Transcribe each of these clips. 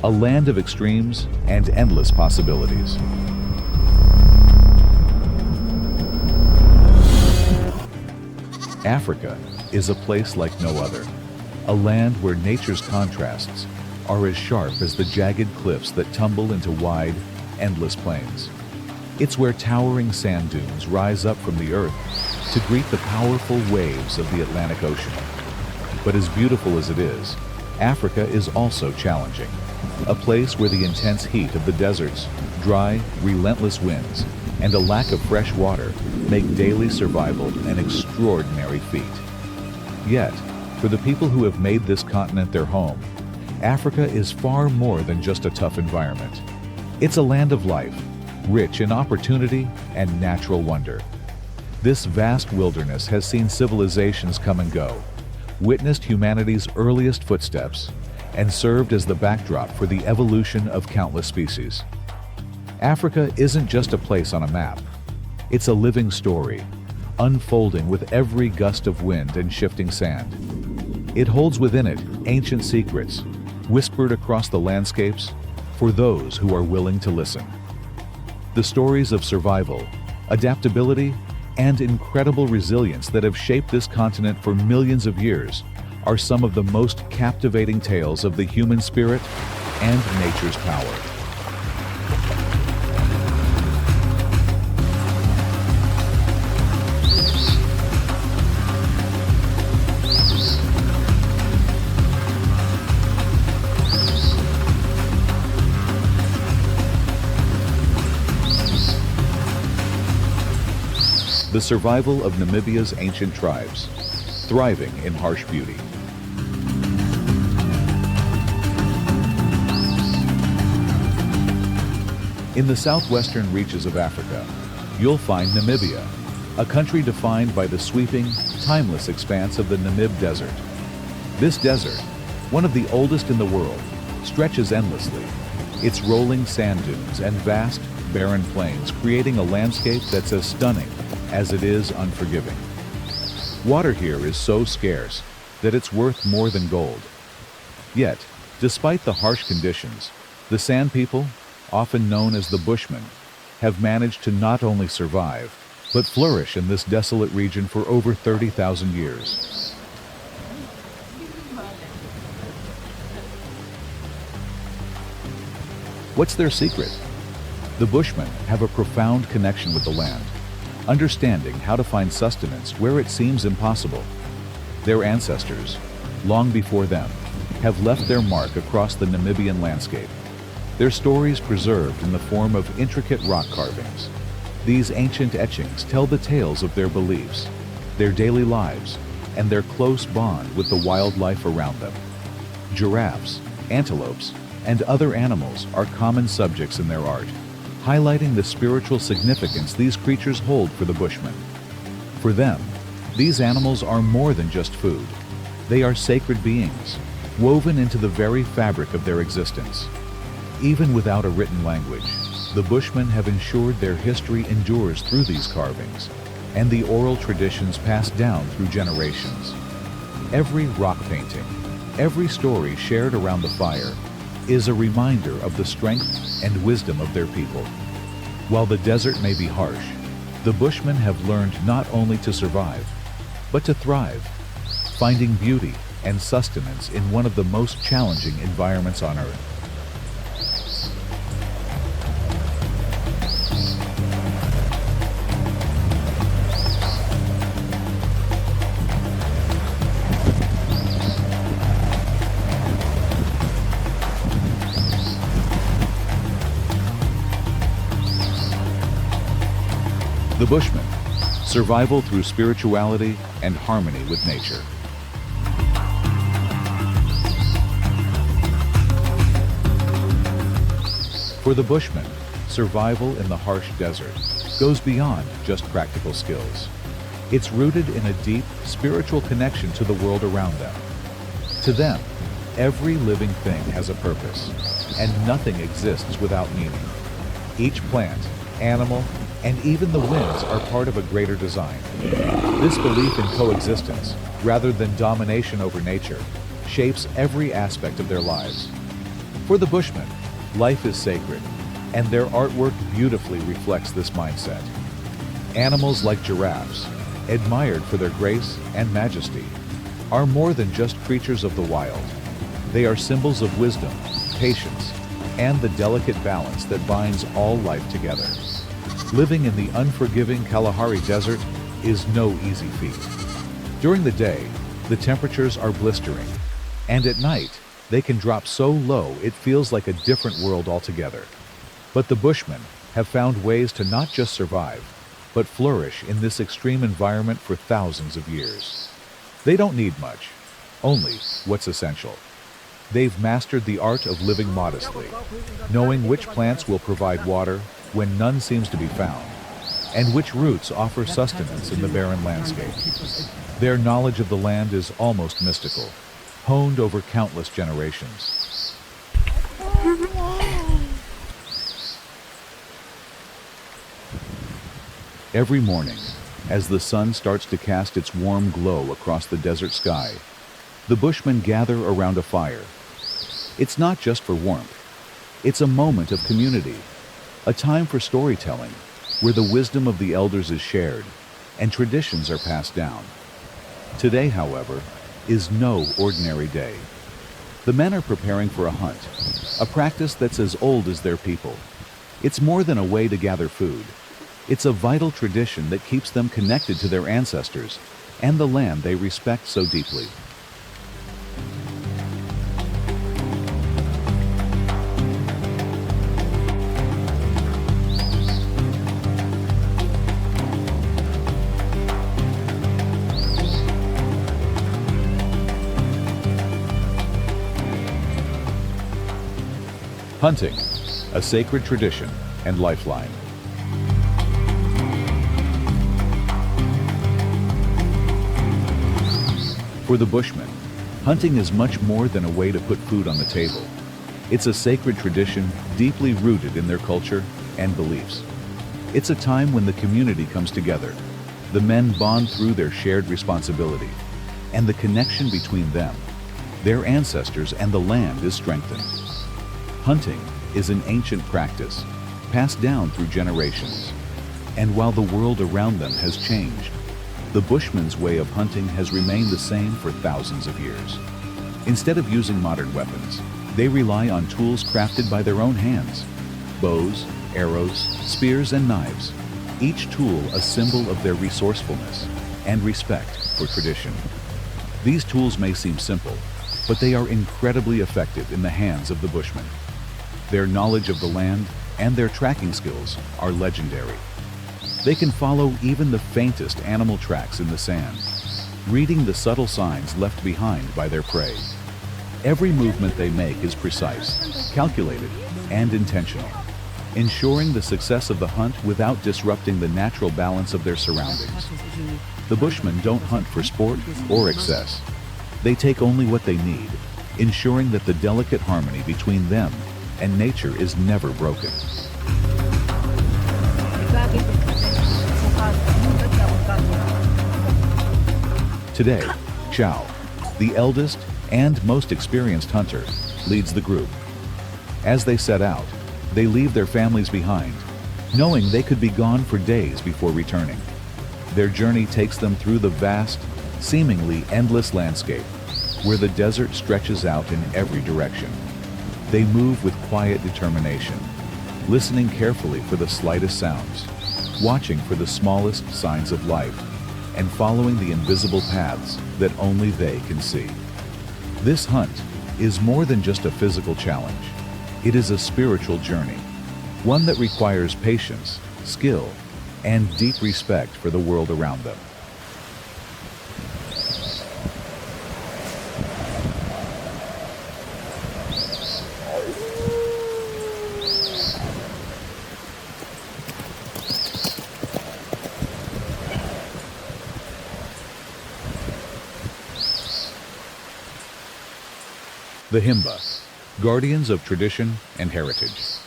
a land of extremes and endless possibilities. Africa is a place like no other, a land where nature's contrasts are as sharp as the jagged cliffs that tumble into wide, endless plains. It's where towering sand dunes rise up from the earth to greet the powerful waves of the Atlantic Ocean. But as beautiful as it is, Africa is also challenging, a place where the intense heat of the deserts, dry, relentless winds, and a lack of fresh water make daily survival an extraordinary feat. Yet, for the people who have made this continent their home, Africa is far more than just a tough environment. It's a land of life, rich in opportunity and natural wonder. This vast wilderness has seen civilizations come and go, witnessed humanity's earliest footsteps, and served as the backdrop for the evolution of countless species. Africa isn't just a place on a map. It's a living story, unfolding with every gust of wind and shifting sand. It holds within it ancient secrets, whispered across the landscapes for those who are willing to listen. The stories of survival, adaptability, and incredible resilience that have shaped this continent for millions of years are some of the most captivating tales of the human spirit and nature's power. The survival of Namibia's ancient tribes, thriving in harsh beauty. In the southwestern reaches of Africa, you'll find Namibia, a country defined by the sweeping, timeless expanse of the Namib Desert. This desert, one of the oldest in the world, stretches endlessly, its rolling sand dunes and vast, barren plains creating a landscape that's as stunning as it is unforgiving. Water here is so scarce that it's worth more than gold. Yet, despite the harsh conditions, the Sand People, often known as the Bushmen, have managed to not only survive, but flourish in this desolate region for over 30,000 years. What's their secret? The Bushmen have a profound connection with the land, understanding how to find sustenance where it seems impossible. Their ancestors, long before them, have left their mark across the Namibian landscape, their stories preserved in the form of intricate rock carvings. These ancient etchings tell the tales of their beliefs, their daily lives, and their close bond with the wildlife around them. Giraffes, antelopes, and other animals are common subjects in their art, highlighting the spiritual significance these creatures hold for the Bushmen. For them, these animals are more than just food. They are sacred beings, woven into the very fabric of their existence. Even without a written language, the Bushmen have ensured their history endures through these carvings, and the oral traditions passed down through generations. Every rock painting, every story shared around the fire, is a reminder of the strength and wisdom of their people. While the desert may be harsh, the Bushmen have learned not only to survive, but to thrive, finding beauty and sustenance in one of the most challenging environments on Earth. The Bushmen, survival through spirituality and harmony with nature. For the Bushmen, survival in the harsh desert goes beyond just practical skills. It's rooted in a deep spiritual connection to the world around them. To them, every living thing has a purpose, and nothing exists without meaning. Each plant, animal, and even the winds are part of a greater design. This belief in coexistence, rather than domination over nature, shapes every aspect of their lives. For the Bushmen, life is sacred, and their artwork beautifully reflects this mindset. Animals like giraffes, admired for their grace and majesty, are more than just creatures of the wild. They are symbols of wisdom, patience, and the delicate balance that binds all life together. Living in the unforgiving Kalahari Desert is no easy feat. During the day, the temperatures are blistering, and at night, they can drop so low it feels like a different world altogether. But the Bushmen have found ways to not just survive, but flourish in this extreme environment for thousands of years. They don't need much, only what's essential. They've mastered the art of living modestly, knowing which plants will provide water when none seems to be found, and which roots offer sustenance in the barren landscape. Their knowledge of the land is almost mystical, honed over countless generations. Every morning, as the sun starts to cast its warm glow across the desert sky, the Bushmen gather around a fire. It's not just for warmth. It's a moment of community, a time for storytelling, where the wisdom of the elders is shared and traditions are passed down. Today, however, is no ordinary day. The men are preparing for a hunt, a practice that's as old as their people. It's more than a way to gather food. It's a vital tradition that keeps them connected to their ancestors and the land they respect so deeply. Hunting, a sacred tradition and lifeline. For the Bushmen, hunting is much more than a way to put food on the table. It's a sacred tradition deeply rooted in their culture and beliefs. It's a time when the community comes together. The men bond through their shared responsibility, and the connection between them, their ancestors, and the land is strengthened. Hunting is an ancient practice, passed down through generations. And while the world around them has changed, the Bushmen's way of hunting has remained the same for thousands of years. Instead of using modern weapons, they rely on tools crafted by their own hands: bows, arrows, spears, and knives, each tool a symbol of their resourcefulness and respect for tradition. These tools may seem simple, but they are incredibly effective in the hands of the Bushmen. Their knowledge of the land and their tracking skills are legendary. They can follow even the faintest animal tracks in the sand, reading the subtle signs left behind by their prey. Every movement they make is precise, calculated, and intentional, ensuring the success of the hunt without disrupting the natural balance of their surroundings. The Bushmen don't hunt for sport or excess. They take only what they need, ensuring that the delicate harmony between them and nature is never broken. Today, Chow, the eldest and most experienced hunter, leads the group. As they set out, they leave their families behind, knowing they could be gone for days before returning. Their journey takes them through the vast, seemingly endless landscape, where the desert stretches out in every direction. They move with quiet determination, listening carefully for the slightest sounds, watching for the smallest signs of life, and following the invisible paths that only they can see. This hunt is more than just a physical challenge. It is a spiritual journey, one that requires patience, skill, and deep respect for the world around them. The Himba, guardians of tradition and heritage.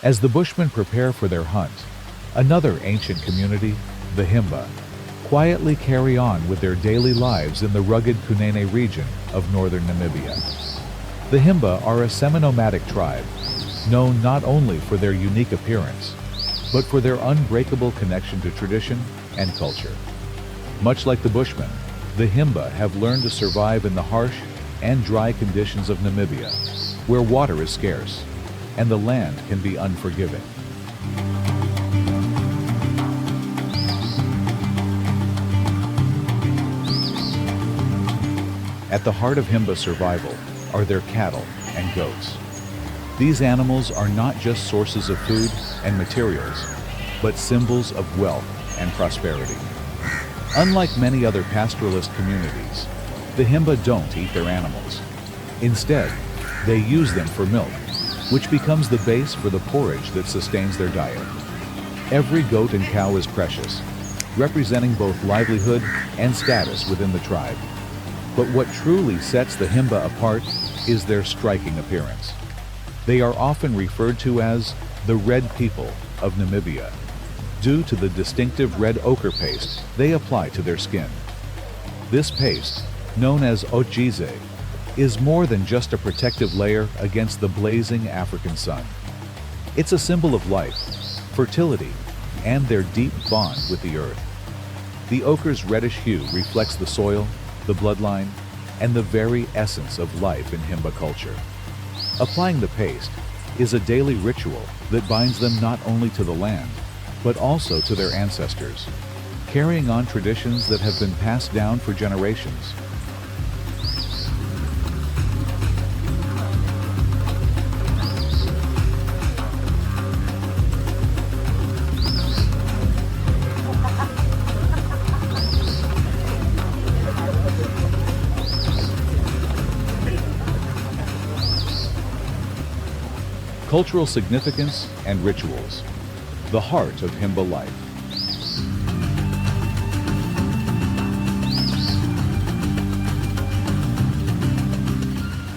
As the Bushmen prepare for their hunt, another ancient community, the Himba, quietly carry on with their daily lives in the rugged Kunene region of northern Namibia. The Himba are a semi-nomadic tribe, known not only for their unique appearance, but for their unbreakable connection to tradition and culture. Much like the Bushmen, the Himba have learned to survive in the harsh and dry conditions of Namibia, where water is scarce and the land can be unforgiving. At the heart of Himba survival are their cattle and goats. These animals are not just sources of food and materials, but symbols of wealth and prosperity. Unlike many other pastoralist communities, the Himba don't eat their animals. Instead, they use them for milk, which becomes the base for the porridge that sustains their diet. Every goat and cow is precious, representing both livelihood and status within the tribe. But what truly sets the Himba apart is their striking appearance. They are often referred to as the Red People of Namibia, due to the distinctive red ochre paste they apply to their skin. This paste, known as ogize, is more than just a protective layer against the blazing African sun. It's a symbol of life, fertility, and their deep bond with the earth. The ochre's reddish hue reflects the soil, the bloodline, and the very essence of life in Himba culture. Applying the paste is a daily ritual that binds them not only to the land, but also to their ancestors, carrying on traditions that have been passed down for generations. Cultural significance and rituals, the heart of Himba life.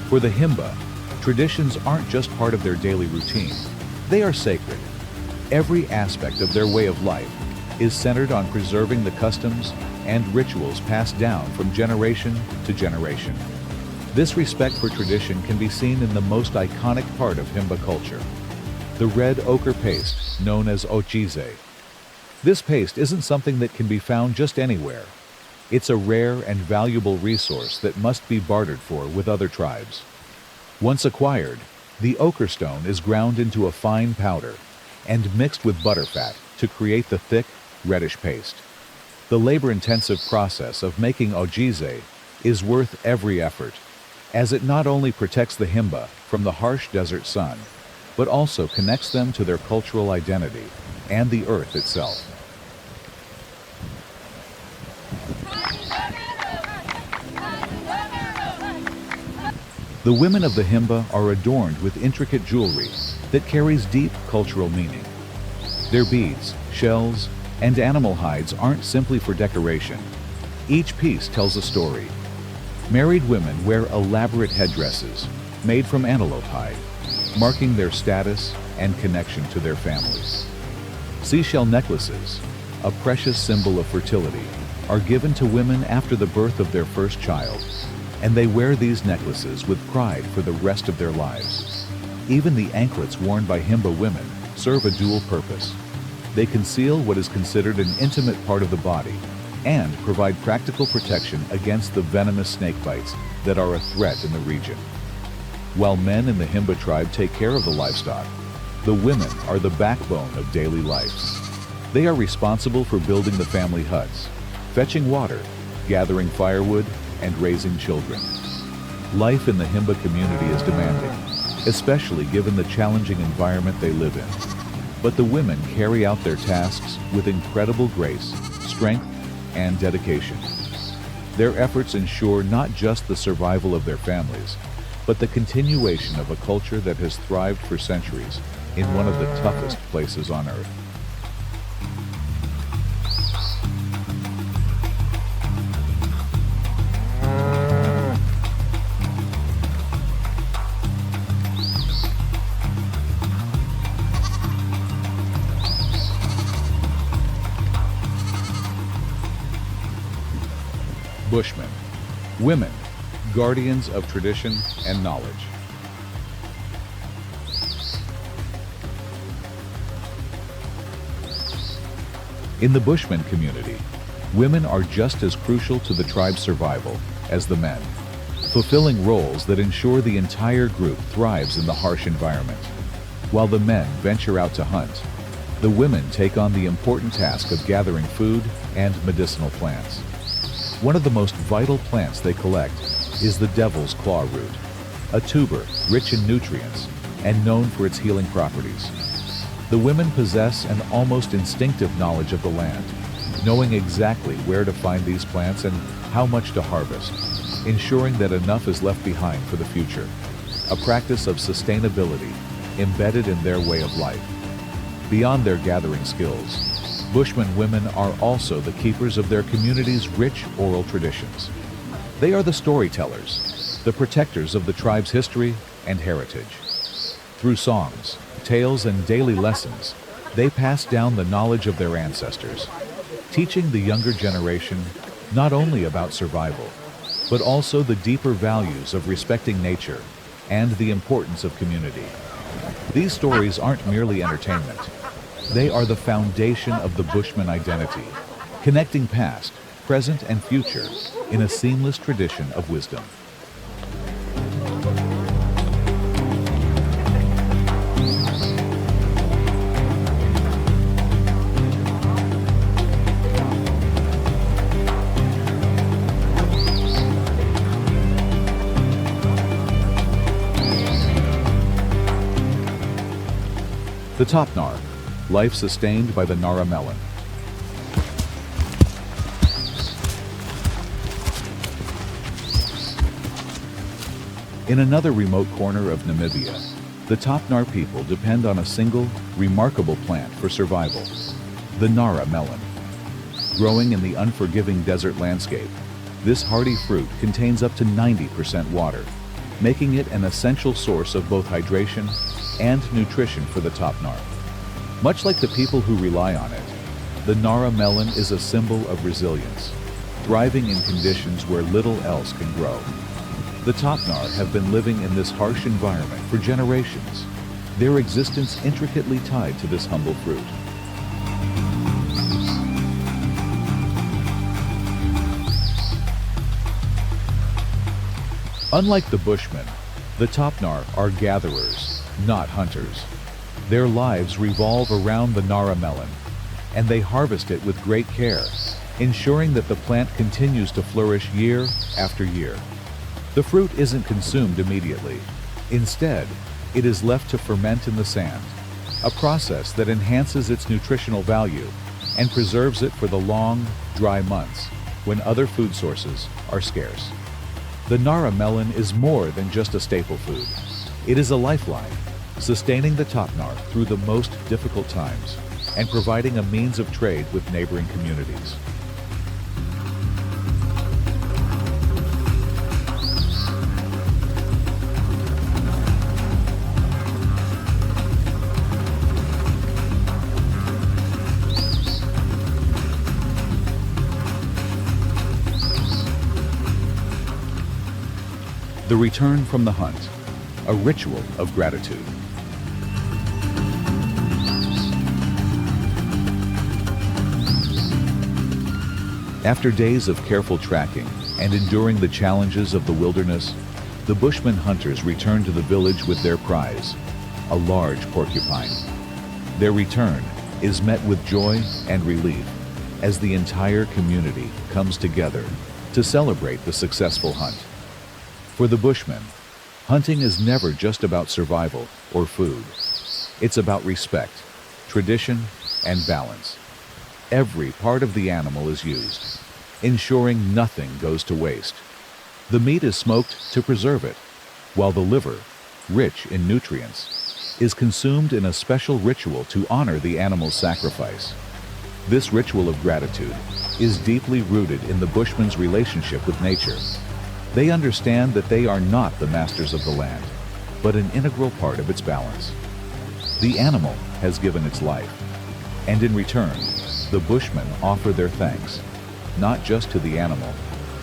For the Himba, traditions aren't just part of their daily routine, they are sacred. Every aspect of their way of life is centered on preserving the customs and rituals passed down from generation to generation. This respect for tradition can be seen in the most iconic part of Himba culture, the red ochre paste known as ogize. This paste isn't something that can be found just anywhere. It's a rare and valuable resource that must be bartered for with other tribes. Once acquired, the ochre stone is ground into a fine powder and mixed with butterfat to create the thick, reddish paste. The labor-intensive process of making ogize is worth every effort, as it not only protects the Himba from the harsh desert sun, but also connects them to their cultural identity and the earth itself. The women of the Himba are adorned with intricate jewelry that carries deep cultural meaning. Their beads, shells, and animal hides aren't simply for decoration. Each piece tells a story. Married women wear elaborate headdresses made from antelope hide, marking their status and connection to their families. Seashell necklaces, a precious symbol of fertility, are given to women after the birth of their first child, and they wear these necklaces with pride for the rest of their lives. Even the anklets worn by Himba women serve a dual purpose. They conceal what is considered an intimate part of the body and provide practical protection against the venomous snake bites that are a threat in the region. While men in the Himba tribe take care of the livestock, the women are the backbone of daily life. They are responsible for building the family huts, fetching water, gathering firewood, and raising children. Life in the Himba community is demanding, especially given the challenging environment they live in. But the women carry out their tasks with incredible grace, strength, and dedication. Their efforts ensure not just the survival of their families, but the continuation of a culture that has thrived for centuries in one of the toughest places on Earth. Bushmen. Women, guardians of tradition and knowledge. In the Bushman community, women are just as crucial to the tribe's survival as the men, fulfilling roles that ensure the entire group thrives in the harsh environment. While the men venture out to hunt, the women take on the important task of gathering food and medicinal plants. One of the most vital plants they collect is the devil's claw root, a tuber rich in nutrients and known for its healing properties. The women possess an almost instinctive knowledge of the land, knowing exactly where to find these plants and how much to harvest, ensuring that enough is left behind for the future, a practice of sustainability embedded in their way of life. Beyond their gathering skills, Bushman women are also the keepers of their community's rich oral traditions. They are the storytellers, the protectors of the tribe's history and heritage. Through songs, tales, and daily lessons, they pass down the knowledge of their ancestors, teaching the younger generation not only about survival, but also the deeper values of respecting nature and the importance of community. These stories aren't merely entertainment. They are the foundation of the Bushman identity, connecting past, present, and future in a seamless tradition of wisdom. The top Nar, life sustained by the Nara melon. In another remote corner of Namibia, the top Nar people depend on a single, remarkable plant for survival, the Nara melon. Growing in the unforgiving desert landscape, this hardy fruit contains up to 90% water, making it an essential source of both hydration and nutrition for the top Nar. Much like the people who rely on it, the Nara melon is a symbol of resilience, thriving in conditions where little else can grow. The top Nar have been living in this harsh environment for generations, their existence intricately tied to this humble fruit. Unlike the Bushmen, the top Nar are gatherers, not hunters. Their lives revolve around the Nara melon, and they harvest it with great care, ensuring that the plant continues to flourish year after year. The fruit isn't consumed immediately. Instead, it is left to ferment in the sand, a process that enhances its nutritional value and preserves it for the long, dry months when other food sources are scarce. The Nara melon is more than just a staple food. It is a lifeline, sustaining the top Nar through the most difficult times and providing a means of trade with neighboring communities. The return from the hunt, a ritual of gratitude. After days of careful tracking and enduring the challenges of the wilderness, the Bushman hunters return to the village with their prize, a large porcupine. Their return is met with joy and relief as the entire community comes together to celebrate the successful hunt. For the Bushmen, hunting is never just about survival or food. It's about respect, tradition, and balance. Every part of the animal is used, ensuring nothing goes to waste. The meat is smoked to preserve it, while the liver, rich in nutrients, is consumed in a special ritual to honor the animal's sacrifice. This ritual of gratitude is deeply rooted in the Bushman's relationship with nature. They understand that they are not the masters of the land, but an integral part of its balance. The animal has given its life, and in return, the Bushmen offer their thanks, not just to the animal,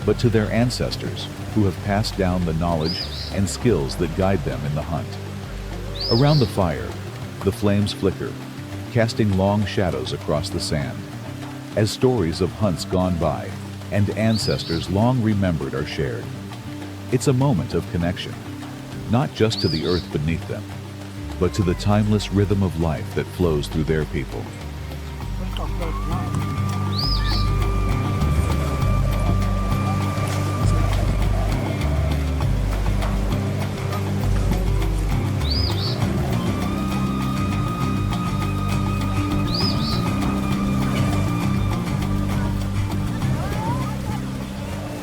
but to their ancestors who have passed down the knowledge and skills that guide them in the hunt. Around the fire, the flames flicker, casting long shadows across the sand, as stories of hunts gone by and ancestors long remembered are shared. It's a moment of connection, not just to the earth beneath them, but to the timeless rhythm of life that flows through their people.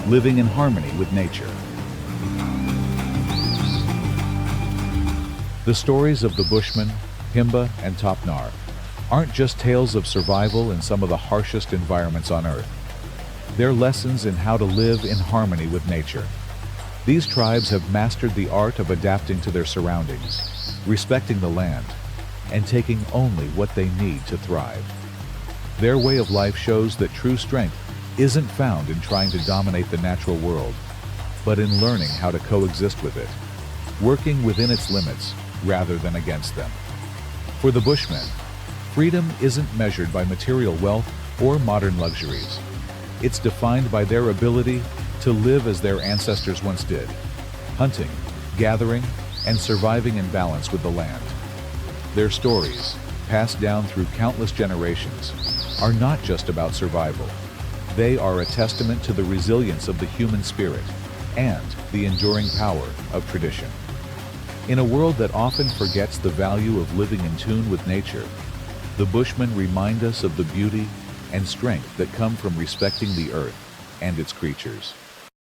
Living in harmony with nature. The stories of the Bushmen, Himba, and Topnar aren't just tales of survival in some of the harshest environments on Earth. They're lessons in how to live in harmony with nature. These tribes have mastered the art of adapting to their surroundings, respecting the land, and taking only what they need to thrive. Their way of life shows that true strength isn't found in trying to dominate the natural world, but in learning how to coexist with it, working within its limits rather than against them. For the Bushmen, freedom isn't measured by material wealth or modern luxuries. It's defined by their ability to live as their ancestors once did, hunting, gathering, and surviving in balance with the land. Their stories, passed down through countless generations, are not just about survival. They are a testament to the resilience of the human spirit and the enduring power of tradition. In a world that often forgets the value of living in tune with nature, the Bushmen remind us of the beauty and strength that come from respecting the earth and its creatures.